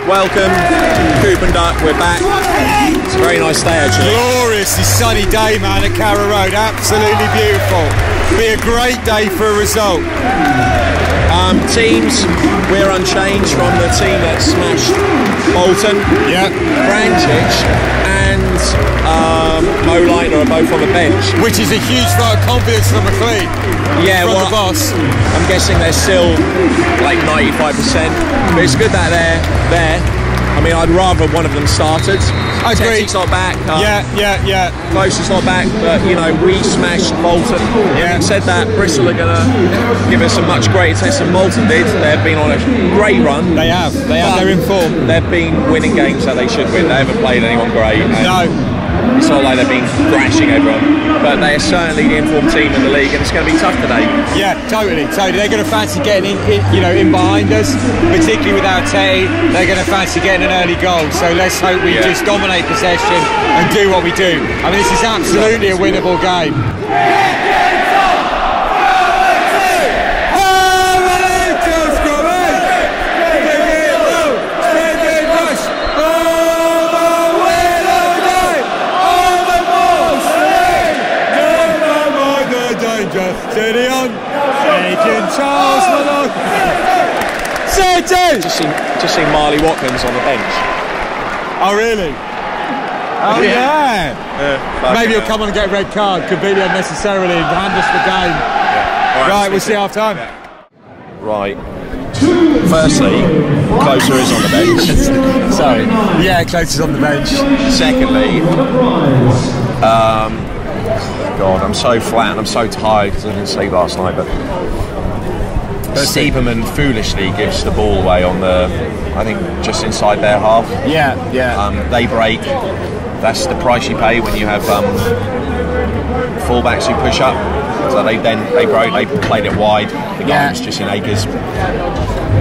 welcome, Coop and Duck, we're back. It's a very nice day actually. Gloriously sunny day, man, at Carrow Road, absolutely beautiful. Be a great day for a result. Teams, we're unchanged from the team that smashed Bolton. Yeah. Branchich and Mo Leitner are both on the bench. Which is a huge vote of confidence from McLean. Yeah, from well, the boss. I'm guessing they're still like 95%, but it's good that they're there. I mean, I'd rather one of them started. I agree. Tetty's not back. Yeah. Close is not back, but you know, we smashed Bolton. Yeah. Having said that, Bristol are going to give us a much greater test than Bolton did. They've been on a great run. They have. They're in form. They've been winning games that they should win. They haven't played anyone great. No. It's not like they've been thrashing everyone, but they are certainly the informed team in the league, and it's going to be tough today. Yeah, totally. They're going to fancy getting in behind us, particularly without Teddy. They're going to fancy getting an early goal. So let's hope we just dominate possession and do what we do. I mean, this is absolutely a winnable game. Steady on, Agent Charles Malone. Just seen Marley Watkins on the bench. Oh really? Oh yeah. Maybe he'll come on and get a red card completely unnecessarily and hand us the game. Yeah. Right, we'll see half time. Right. Firstly, Closer is on the bench. Sorry. Yeah, Closer's on the bench. Secondly, God, I'm so flat and I'm so tired because I didn't sleep last night, but Stiepermann foolishly gives the ball away on the, I think, just inside their half. Yeah. They break. That's the price you pay when you have fullbacks who push up. So they broke, they played it wide. The guy was just in acres.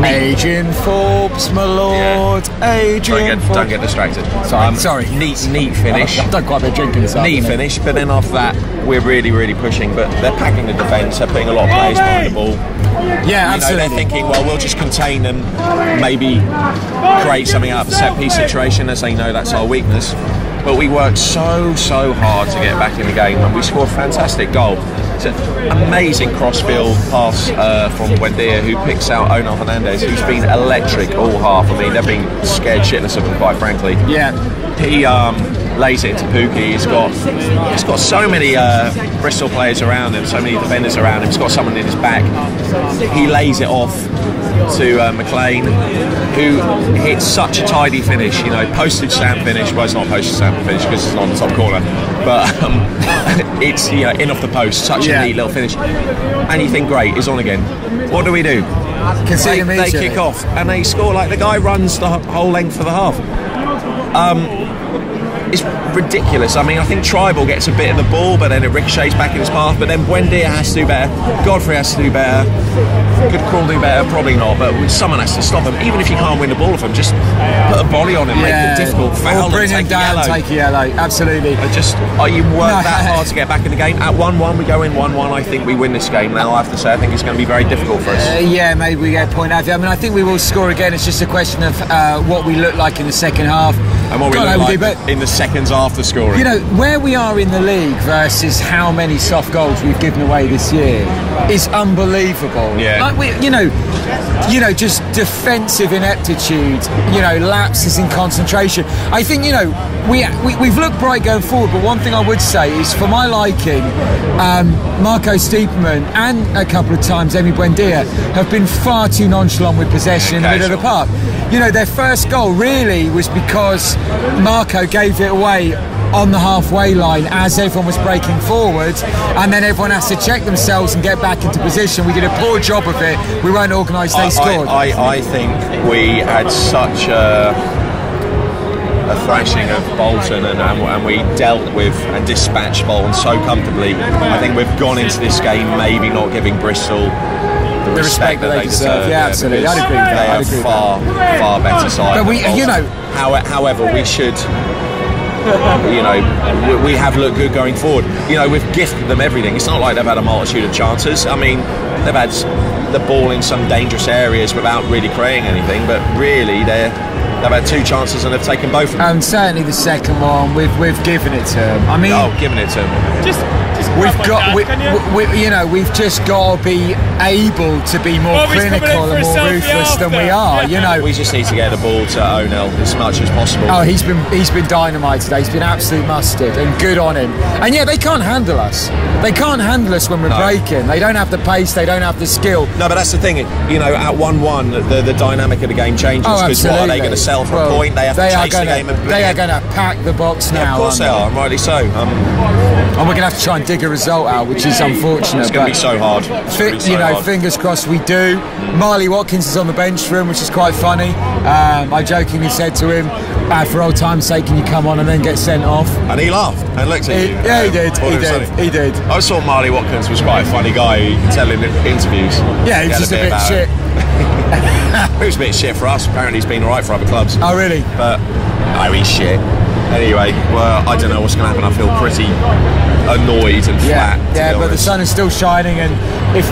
Adrian Forbes, my lord. Adrian Forbes. Don't get distracted. Sorry. Neat finish. I've done quite a bit of drinking this afternoon. Neat finish, but then after that, we're really pushing. But they're packing the defence. They're putting a lot of players behind the ball. Yeah, absolutely. They're thinking, well, we'll just contain them, maybe create something out of a set piece situation, as they know that's our weakness. But we worked so hard to get back in the game, and we scored a fantastic goal. It's an amazing crossfield pass from Buendia, who picks out Onel Hernandez, who's been electric all half. I mean, they've been scared shitless of him, quite frankly. Yeah. He lays it into Pookie. He's got so many Bristol players around him, so many defenders around him. He's got someone in his back. He lays it off to McLean, who hits such a tidy finish. You know, postage stamp finish. Well, it's not postage stamp finish because it's not on the top corner, but it's in off the post. Such a neat little finish. And you think, great, he's on again. What do? They kick off and they score. Like the guy runs the whole length of the half. It's ridiculous. I mean, I think Tribal gets a bit of the ball, but then it ricochets back in his path. But then Buendia has to do better. Godfrey has to do better. Could Crawl do better? Probably not. But someone has to stop him. Even if you can't win the ball off him, just put a body on him, make it difficult. Foul, bring him down, take a yellow. Absolutely. You work that hard to get back in the game. At 1-1, we go in 1-1. I think we win this game. Now I have to say, I think it's going to be very difficult for us. Yeah, maybe we get a point out of it. I mean, I think we will score again. It's just a question of what we look like in the second half. And what we look like in the seconds after scoring. You know, where we are in the league versus how many soft goals we've given away this year is unbelievable. Yeah. Like just defensive ineptitude, lapses in concentration. I think, we've looked bright going forward, but one thing I would say is, for my liking, Marco Stiepermann and a couple of times Emi Buendia have been far too nonchalant with possession in the middle of the park. Their first goal really was because Marco gave it away on the halfway line as everyone was breaking forward, and then everyone has to check themselves and get back into position. We did a poor job of it. We weren't organised. They scored. I think we had such a thrashing of Bolton, and we dealt with and dispatched Bolton so comfortably. I think we've gone into this game maybe not giving Bristol the respect that they deserve. Yeah, absolutely. I'd agree with that. They are far better side. But however, we should. We have looked good going forward. We've gifted them everything. It's not like they've had a multitude of chances. I mean, they've had the ball in some dangerous areas without really creating anything, but really they're They've had 2 chances and they've taken both of them. And certainly the second one, we've given it to them. I mean, given it to them. Just we've just got to be able to be more clinical and more ruthless than we are. We just need to get the ball to O'Neill as much as possible. Oh, he's been dynamite today. He's been absolute mustard, and good on him. And yeah, they can't handle us. They can't handle us when we're breaking. They don't have the pace. They don't have the skill. No, but that's the thing. At 1-1, the dynamic of the game changes. Because what are they going to sell for a point? They have to chase the game. They are going to pack the box now. Of course they are, and rightly so. And we're going to have to try and dig a result out, which is unfortunate. It's going to be so hard. Fingers crossed we do. Marley Watkins is on the bench for him, which is quite funny. I jokingly said to him, for old time's sake, can you come on and then get sent off? And he laughed and looked at you. Yeah, he did. I saw Marley Watkins was quite a funny guy. You can tell in interviews. Yeah, he's just a bit shit. He was a bit shit for us. Apparently he's been alright for other clubs. Oh, really? But, he's shit. Anyway, well, I don't know what's going to happen. I feel pretty annoyed and flat. Yeah, but the sun is still shining, and if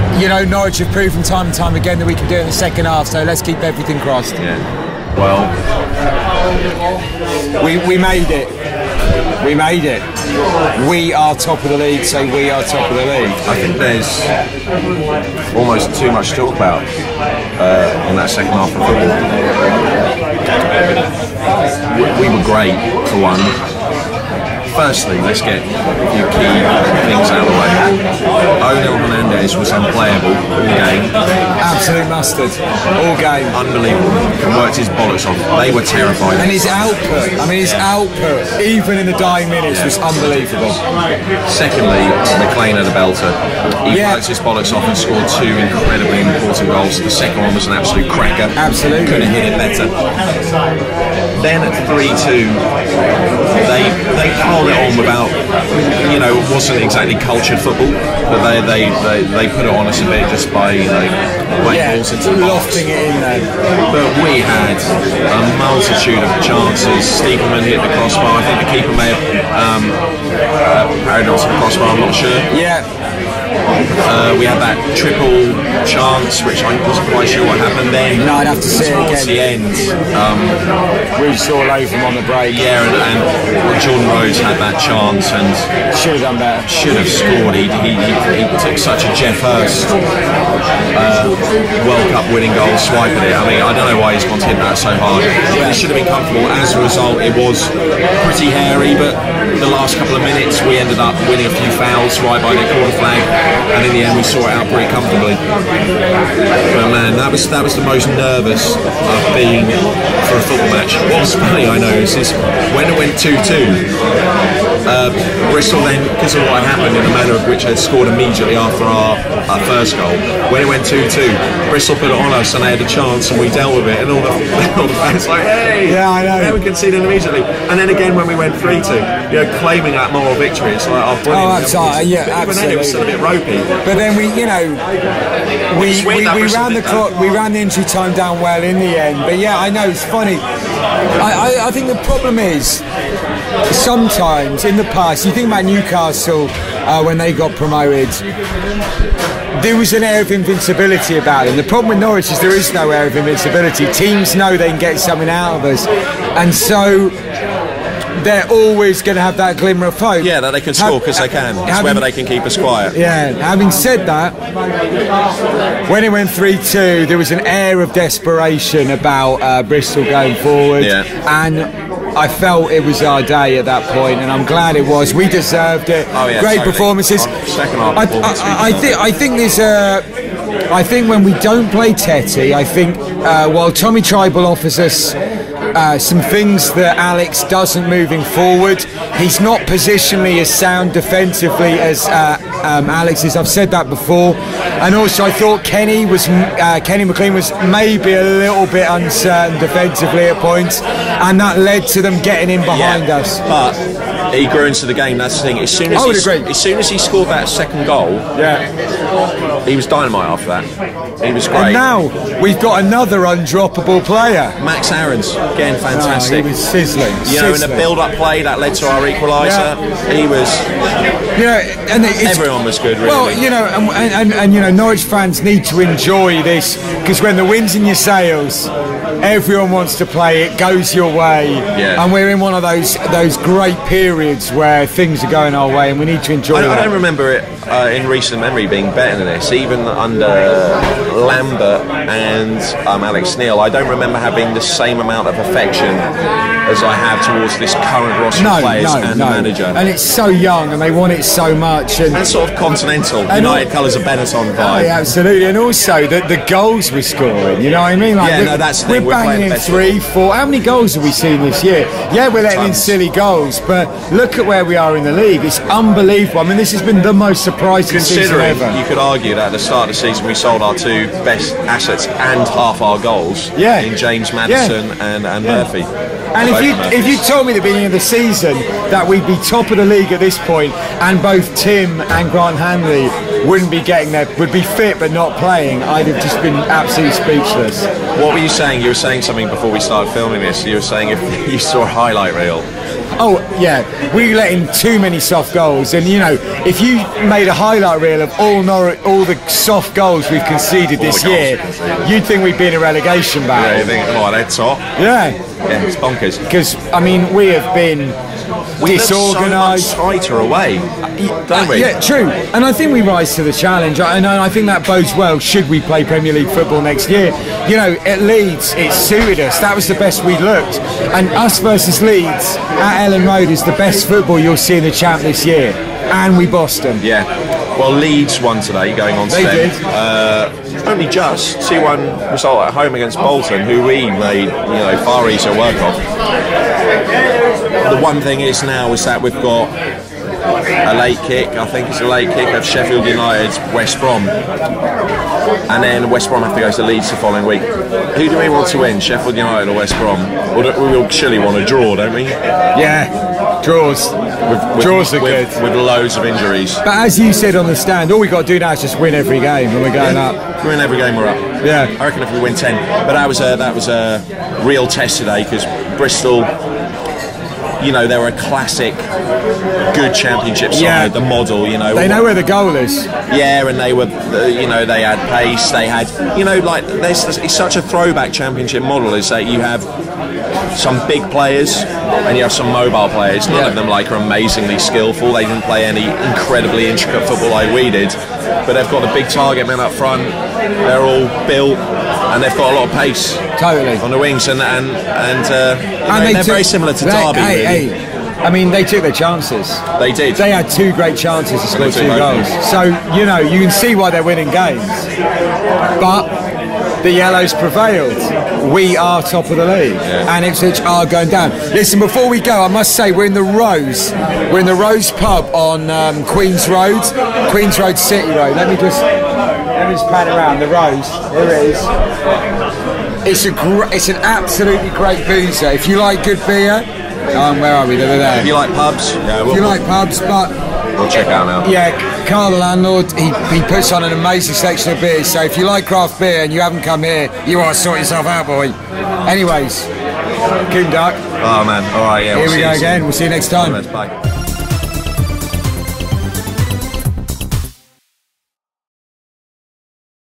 Norwich have proven time and time again that we can do it in the second half, so let's keep everything crossed. Yeah. Well, we made it. We made it. We are top of the league, so we are top of the league. I think there's almost too much to talk about in that second half of football. We were great for one. Firstly, let's get a few key things out of the way. O'Neill Hernandez was unplayable all game. Absolute mustard. All game. Unbelievable. Worked his bollocks off. They were terrified. And his output, even in the dying minutes, was unbelievable. Secondly, McLean had a belter. He worked his bollocks off and scored 2 incredibly important goals. The second one was an absolute cracker. Absolutely. Could have hit it better. Then at 3-2, they piled it on without, it wasn't exactly cultured football, but they put it on us a bit just by, playing balls into the box. Lofting it in there. But we had a multitude of chances. Stiepermann hit the crossbar. I think the keeper may have parried onto the crossbar, I'm not sure. Yeah. We had that triple chance, which I wasn't quite sure what happened then. No, I'd have to see it again. Towards the end. We saw over him on the break. Yeah, and Jordan Rhodes had that chance and should have done better. Should have scored. He took such a Jeff Hurst World Cup winning goal, swiping it. I mean, I don't know why he's gone to hit that so hard. It should have been comfortable. As a result, it was pretty hairy, but the last couple of minutes we ended up winning a few fouls right by their corner flag, and in the end we saw it out pretty comfortably. But man, that was the most nervous I've been for a football match. What was funny, I know, is when it went 2-2, Bristol then, because of what happened in the manner of which they'd scored immediately after our first goal, when it went 2-2, Bristol put it on us and they had a chance and we dealt with it, and all the fans like, hey, yeah, I know. Then we conceded immediately. And then again when we went 3-2, claiming that moral victory, it's like, oh, brilliant. Oh, absolutely. Yeah, even then it was still a bit ropey. But then we ran the clock, we ran the injury time down well in the end. But yeah, I know, it's funny. I think the problem is, sometimes in the past, you think about Newcastle when they got promoted, there was an air of invincibility about them. The problem with Norwich is there is no air of invincibility. Teams know they can get something out of us, and so they're always going to have that glimmer of hope. Yeah, that they can score because they can. It's whether they can keep us quiet. Yeah, having said that, when it went 3-2, there was an air of desperation about Bristol going forward. Yeah. And I felt it was our day at that point, and I'm glad it was. We deserved it. Oh, yeah, great totally. Performances. Second half performance. I think there's I think when we don't play Tetty, I think while Tommy Tribal offers us some things that Alex doesn't moving forward, he's not positionally as sound defensively as Alex is. I've said that before. And also I thought Kenny McLean was maybe a little bit uncertain defensively at points, and that led to them getting in behind us. But he grew into the game, that's the thing. As soon as he scored that second goal, He was dynamite after that. He was great. And now we've got another undroppable player. Max Aarons, again, fantastic. He was sizzling. You know, in the build-up play that led to our equaliser, he was. You know, and everyone was good, really. Well, you know, and you know, Norwich fans need to enjoy this, because when the wind's in your sails, everyone wants to play. It goes your way, and we're in one of those great periods where things are going our way, and we need to enjoy it. I don't remember it in recent memory being better than this. Even under Lambert and Alex Neil, I don't remember having the same amount of affection as I have towards this current roster of players and the manager. And it's so young, and they want it so much, and sort of continental, United colours of Benetton vibe. Yeah, absolutely, and also the goals we're scoring. You know what I mean? Like, that's the thing. We're banging in 3, 4. How many goals have we seen this year? Yeah, we're letting in silly goals, but look at where we are in the league. It's unbelievable. I mean, this has been the most surprising season ever. You could argue that at the start of the season we sold our 2 best assets and half our goals in James Maddison and Murphy. And if you told me at the beginning of the season that we'd be top of the league at this point, and both Tim and Grant Hanley wouldn't be getting there, would be fit but not playing, I'd have just been absolutely speechless. What were you saying? You were saying something before we started filming this. You were saying if you saw a highlight reel. Oh yeah, we let in too many soft goals, and you know, if you made a highlight reel of all the soft goals we've conceded this year, you'd think we'd be in a relegation battle. Yeah, you think, oh, they're top. Yeah, it's bonkers. Because I mean, we have been disorganised. So much tighter away, don't we? Yeah, true. And I think we rise to the challenge. And I think that bodes well should we play Premier League football next year. You know, at Leeds, it suited us. That was the best we looked. And us versus Leeds at Ellen Road is the best football you'll see in the Champ this year. And we bossed them. Yeah. Well, Leeds won today, going on to them. They did. Only just 2-1 result at home against Bolton, who we made, far easier work of. The one thing is now is that we've got a late kick. I think it's a late kick of Sheffield United's West Brom, and then West Brom have to go to Leeds the following week. Who do we want to win, Sheffield United or West Brom? We will surely want a draw, don't we? Yeah, draws. Draws are good. With loads of injuries. But as you said on the stand, all we got to do now is just win every game, and we're going up. If we win every game, we're up. Yeah, I reckon if we win 10. But that was a real test today, because Bristol, they were a classic, good championship side, the model, They know where the goal is. Yeah, and they were, they had pace, they had, it's such a throwback championship model, is that you have some big players and you have some mobile players. None of them are amazingly skillful. They didn't play any incredibly intricate football like we did, but they've got the big target men up front. They're all built, and they've got a lot of pace. Totally. On the wings, and they're very similar to Derby. Really. I mean, they took their chances. They did. They had 2 great chances to score 2 goals. So, you can see why they're winning games. But the Yellows prevailed. We are top of the league, and Ipswich are going down. Listen, before we go, I must say we're in the Rose. We're in the Rose pub on Queen's Road, City Road. Let me just pan around the Rose. Here it is. It's an absolutely great boozer. If you like good beer, where are we? There. If you like pubs, we'll check out now. Yeah, Carl, the landlord, he puts on an amazing selection of beers. So if you like craft beer and you haven't come here, you ought to sort yourself out, boy. Anyways, coop&duck. Oh man, all right, yeah. Here we go again. We'll see you next time. Bye.